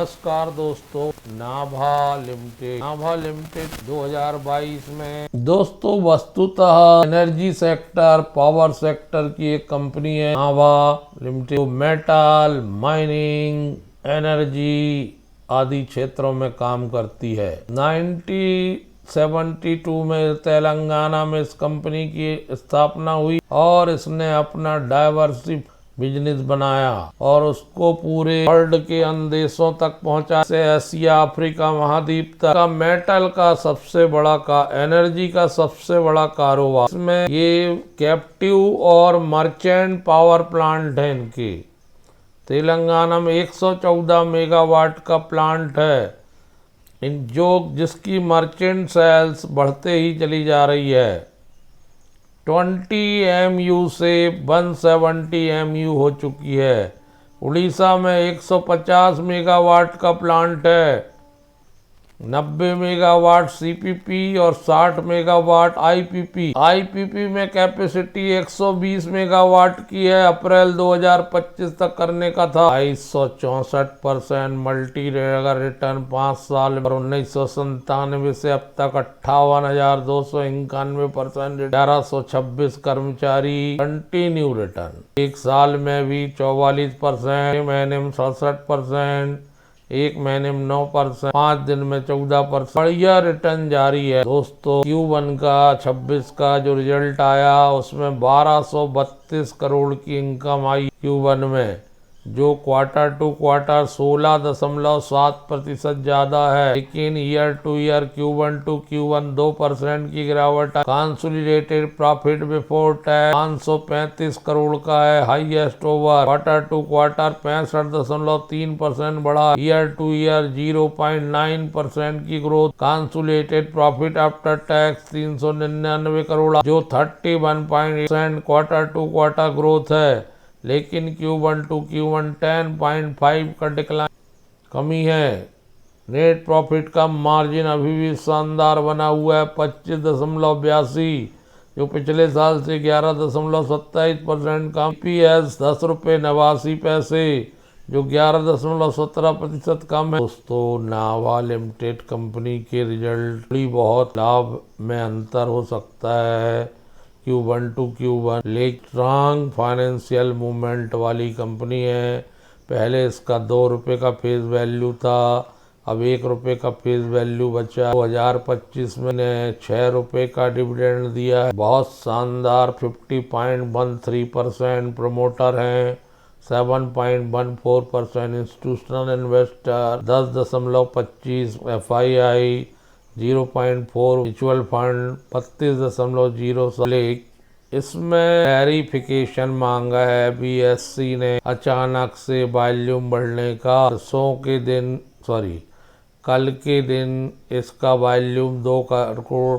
नमस्कार दोस्तों, नाभा लिमिटेड 2022 में दोस्तों वस्तुतः एनर्जी सेक्टर, पावर सेक्टर की एक कंपनी है नाभा लिमिटेड। जो मेटल, माइनिंग, एनर्जी आदि क्षेत्रों में काम करती है। 1972 में तेलंगाना में इस कंपनी की स्थापना हुई और इसने अपना डाइवर्सिटी बिजनेस बनाया और उसको पूरे वर्ल्ड के अन्य देशों तक पहुंचा, से एशिया, अफ्रीका महाद्वीप तक का मेटल का सबसे बड़ा एनर्जी का सबसे बड़ा कारोबार। इसमें ये कैप्टिव और मर्चेंट पावर प्लांट है। इनके तेलंगाना में 114 मेगावाट का प्लांट है, जिसकी मर्चेंट सेल्स बढ़ते ही चली जा रही है। 20 MU से 170 MU हो चुकी है। उड़ीसा में 150 मेगावाट का प्लांट है, 90 मेगावाट CPP और 60 मेगावाट IPP में कैपेसिटी 120 मेगावाट की है। अप्रैल 2025 तक करने का था। 264% मल्टी रिटर्न 5 साल और 1997 से अब तक 58,291%। 1126 कर्मचारी कंटिन्यू रिटर्न। एक साल में भी 44%, महीने में 67%, एक महीने में 9%, 5 दिन में 14%। बढ़िया रिटर्न जारी है दोस्तों। Q1 का 26 का जो रिजल्ट आया उसमें 1232 करोड़ की इनकम आई Q1 में, जो क्वार्टर टू क्वार्टर 16.7% ज्यादा है। लेकिन year to year Q1 to Q1 2% की गिरावट है। Consolidated profit before tax 535 crore का है, highest over. Quarter to quarter 65.3% बढ़ा। ईयर टू ईयर 0.9% की growth. Consolidated profit after tax 399 crore, जो 31% क्वार्टर टू क्वार्टर ग्रोथ है। लेकिन Q1 टू Q1 10.5 का डिक्लाइन कमी है। नेट प्रॉफिट का मार्जिन अभी भी शानदार बना हुआ है 25.82, जो पिछले साल से 11.27% कम। EPS 10 रुपये 89 पैसे, जो 11.17% कम है। दोस्तों नाभा लिमिटेड कंपनी के रिजल्ट बहुत लाभ में अंतर हो सकता है Q1 to Q1। Strong financial movement वाली कंपनी है। पहले इसका 2 रुपये का फेस वैल्यू था, अब 1 रुपये का फेस वैल्यू बचा। 2025 में ने 6 रुपये का डिविडेंड दिया है। बहुत शानदार 50.13% प्रमोटर हैं, 7.14% institutional investor, 10.25 FII, 0.4 mutual fund, 32.07। इसमें वेरिफिकेशन मांगा है BSE ने। अचानक से वॉल्यूम बढ़ने का कल के दिन इसका वॉल्यूम 2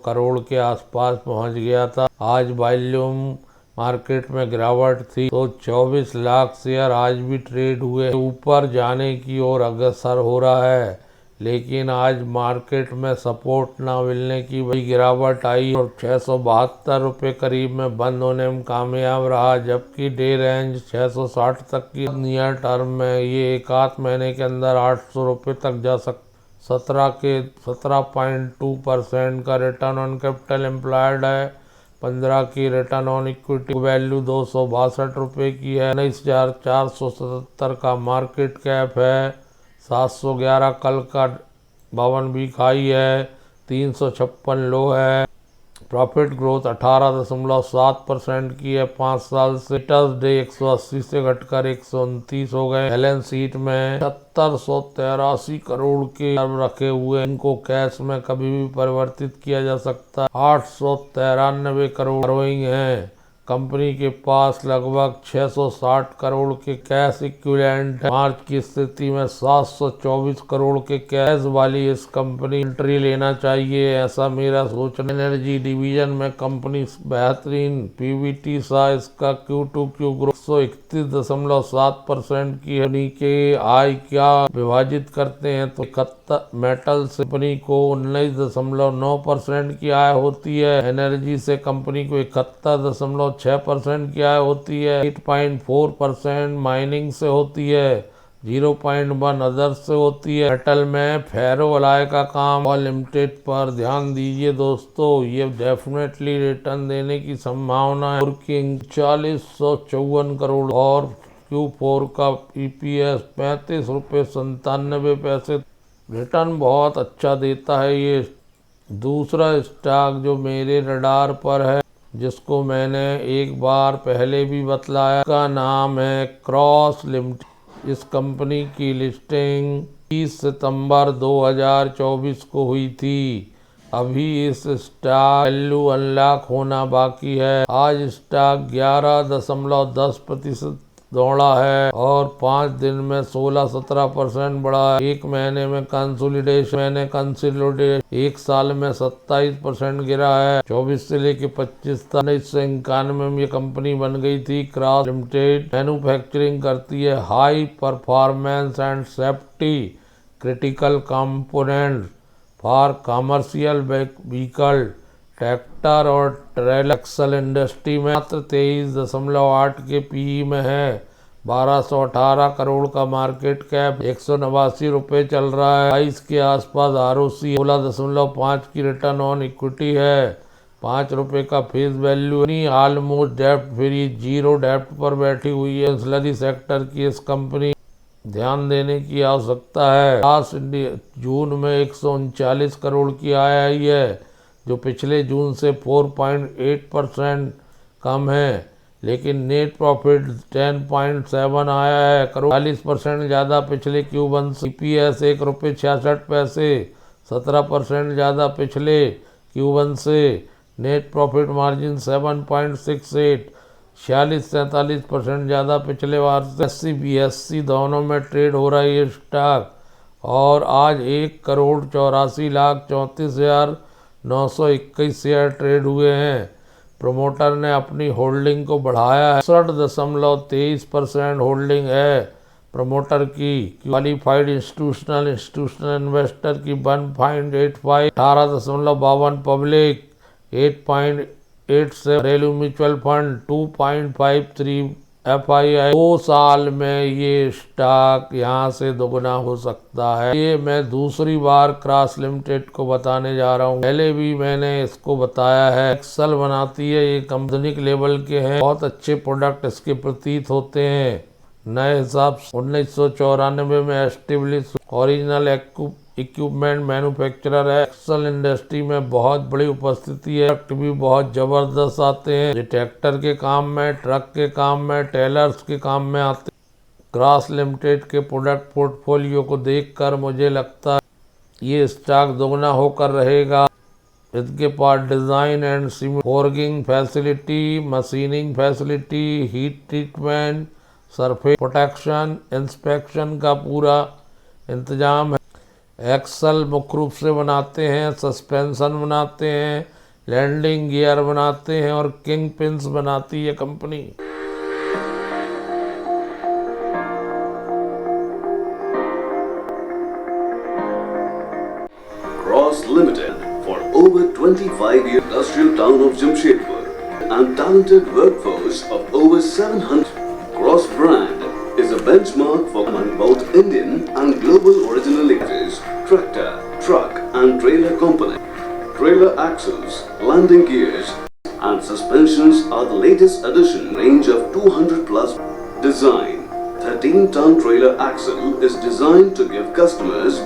करोड़ के आसपास पहुंच गया था। आज वॉल्यूम मार्केट में गिरावट थी तो 24 लाख शेयर आज भी ट्रेड हुए। ऊपर जाने की ओर अग्रसर हो रहा है, लेकिन आज मार्केट में सपोर्ट ना मिलने की वही गिरावट आई और 672 रुपये करीब में बंद होने में कामयाब रहा। जबकि डे रेंज 660 तक की। नियर टर्म में ये एक आध महीने के अंदर 800 रुपये तक जा सकता। 17.2% का रिटर्न ऑन कैपिटल एम्प्लॉयड है। 15 की रिटर्न ऑन इक्विटी वैल्यू 262 रुपये की है। 19,477 का मार्केट कैप है। 711 कल का 52 वीक हाई है, 356 लो है। प्रॉफिट ग्रोथ 18.7% की है 5 साल से। डे 180 से घटकर 129 हो गए। बैलेंस शीट में 783 करोड़ के रखे हुए, इनको कैश में कभी भी परिवर्तित किया जा सकता है। 893 करोड़ बोरोइंग है। कंपनी के पास लगभग 660 करोड़ के कैश इक्विवेलेंट है। मार्च की स्थिति में 724 करोड़ के कैश वाली इस कंपनी एंट्री लेना चाहिए, ऐसा मेरा सोचना। एनर्जी डिवीजन में कंपनी बेहतरीन PBT सा इसका Q2Q ग्रोथ 131.7% की है। के आय क्या विभाजित करते हैं तो 71 मेटल से कंपनी को 19.9% की आय होती है। एनर्जी से कंपनी को 71.6% की आय होती है। 8.4% माइनिंग से होती है। 0.1 अदर्स से होती है। मेटल में फेरो अलाय का काम और लिमिटेड पर ध्यान दीजिए दोस्तों, ये डेफिनेटली रिटर्न देने की संभावना है। वर्किंग 4054 करोड़ और Q4 का EPS 35 रुपये 97 पैसे, रिटर्न बहुत अच्छा देता है ये। दूसरा स्टॉक जो मेरे रडार पर है, जिसको मैंने एक बार पहले भी बतलाया, का नाम है क्रॉस लिमिटेड। इस कंपनी की लिस्टिंग 30 सितंबर 2024 को हुई थी। अभी इस स्टॉक वैल्यू अनलॉक होना बाकी है। आज स्टॉक 11.10% दौड़ा है और 5 दिन में 16-17% बढ़ा है। एक महीने में कंसोलिडेशन एक साल में 27% गिरा है। 24 से लेके 25 तक 1991 में ये कंपनी बन गई थी। क्रॉस लिमिटेड मैन्युफैक्चरिंग करती है high performance and safety critical component for commercial vehicle, tractor और ट्रेलर। एक्सल इंडस्ट्री में मात्र 23.8 के PE में है। 1218 करोड़ का मार्केट कैप, 189 रुपये चल रहा है। 22 के आसपास ROC, 16.5 की रिटर्न ऑन इक्विटी है। 5 रुपये का फेस वैल्यू, ऑलमोस्ट डेप्ट फ्री, जीरो डेप्ट पर बैठी हुई है। इंसलरी सेक्टर की इस कंपनी ध्यान देने की आवश्यकता है। जून में 139 करोड़ की आय आई है, जो पिछले जून से 4.8% कम है, लेकिन नेट प्रॉफिट 10.7 आया है करोड़, 40% ज़्यादा पिछले Q1 से। EPS 1 रुपये 66 पैसे, 17% ज़्यादा पिछले Q1 से। नेट प्रॉफिट मार्जिन 7.68, 46-47% ज़्यादा पिछले बार से। SC BSC दोनों में ट्रेड हो रहा है ये स्टॉक, और आज 1,84,34,921 शेयर ट्रेड हुए हैं। प्रमोटर ने अपनी होल्डिंग को बढ़ाया है, 60.23% होल्डिंग है प्रमोटर की। क्वालिफाइड इंस्टीट्यूशनल इन्वेस्टर की 1.85, 18.52 पब्लिक, 8.87 घरेलू म्यूचुअल फंड, 2.53 FII। 2 साल में ये स्टॉक यहाँ से दोगुना हो सकता है। ये मैं दूसरी बार क्रॉस लिमिटेड को बताने जा रहा हूँ, पहले भी मैंने इसको बताया है। एक्सल बनाती है, ये कंपनी लेवल के हैं, बहुत अच्छे प्रोडक्ट इसके प्रतीत होते हैं। नए हिसाब 1994 में एस्टेब्लिश ओरिजिनल इक्विपमेंट मैन्युफैक्चरर है। एक्सल इंडस्ट्री में बहुत बड़ी उपस्थिति है, प्रोडक्ट भी बहुत जबरदस्त आते हैं। ट्रैक्टर के काम में, ट्रक के काम में, टेलर्स के काम में आते हैं। क्रॉस लिमिटेड के प्रोडक्ट पोर्टफोलियो को देखकर मुझे लगता है ये स्टॉक दोगुना होकर रहेगा। इसके पास design and forging facility, machining facility, heat treatment, surface protection, inspection का पूरा इंतजाम है। एक्सल मुख्य रूप से बनाते हैं, सस्पेंशन बनाते हैं, लैंडिंग गियर बनाते हैं और किंग पिन्स बनाती है company. Cross Limited, for over 25 years, industrial town of Jamshedpur and talented workforce of over 700. Cross brand is a benchmark for both Indian and global original actors, tractor, truck and trailer component. Trailer axles, landing gears and suspensions are the latest addition. Range of 200 plus. Design 13-ton trailer axle is designed to give customers.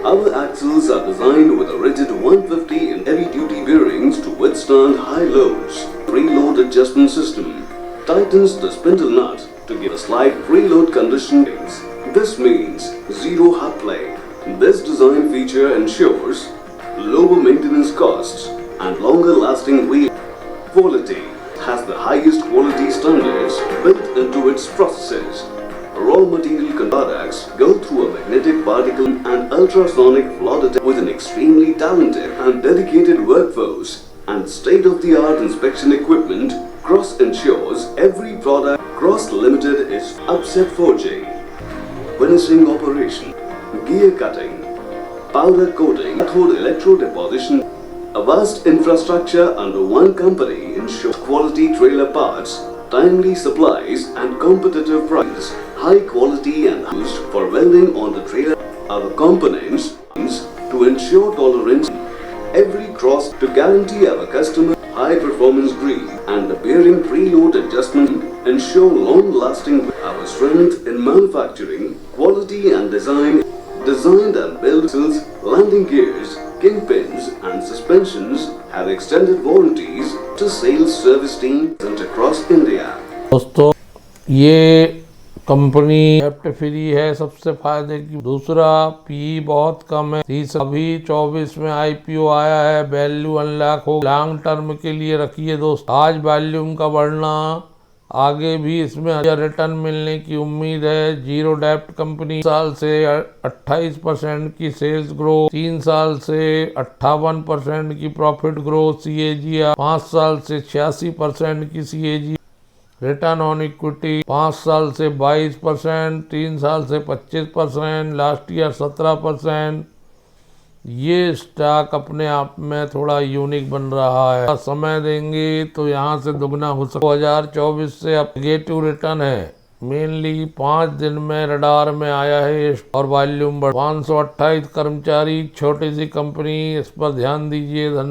Our axles are designed with a rigid 150 in heavy-duty bearings to withstand high loads. Preload adjustment system tightens the spindle nut to give a slight preload conditions. This means zero hub play. This design feature ensures lower maintenance costs and longer lasting wheel quality. Has the highest quality standards built into its processes. Raw material products go through a magnetic particle and ultrasonic flow detector with an extremely talented and dedicated workforce and state-of-the-art inspection equipment. Cross ensures every product. Cross Limited is upset forging, finishing operation, gear cutting, powder coating, cathode electrode deposition. A vast infrastructure under one company ensures quality trailer parts timely supplies and competitive price, high quality and used for welding on the trailer. Our components to ensure tolerance every cross to guarantee our customer high performance grade and the bearing preload adjustment ensure long lasting. Our strength in manufacturing, quality and design, designed and built axles, landing gears, kingpins and suspensions have extended warranties to sales service team sent across India. दोस्तों ये company डेप्ट free है सबसे फायदे की। दूसरा P बहुत कम है। तीसरा अभी 24 में आईपीओ आया है, वैल्यू अनलॉक हो लॉन्ग टर्म के लिए रखिए दोस्त। आज वॉल्यूम का बढ़ना, आगे भी इसमें रिटर्न मिलने की उम्मीद है। जीरो डेप्ट कंपनी साल से 28% की सेल्स ग्रोथ, 3 साल से 58% की प्रॉफिट ग्रोथ CAGR, 5 साल से 86% की CAGR, रिटर्न ऑन इक्विटी 5 साल से 22%, 3 साल से 25%, लास्ट ईयर 17%। ये स्टॉक अपने आप में थोड़ा यूनिक बन रहा है। समय देंगे तो यहाँ से दुगना हो सकता है। 2024 से अब नेगेटिव रिटर्न है, मेनली 5 दिन में रडार में आया है और वॉल्यूम बढ़। 528 कर्मचारी, छोटी सी कंपनी, इस पर ध्यान दीजिए। धन्यवाद।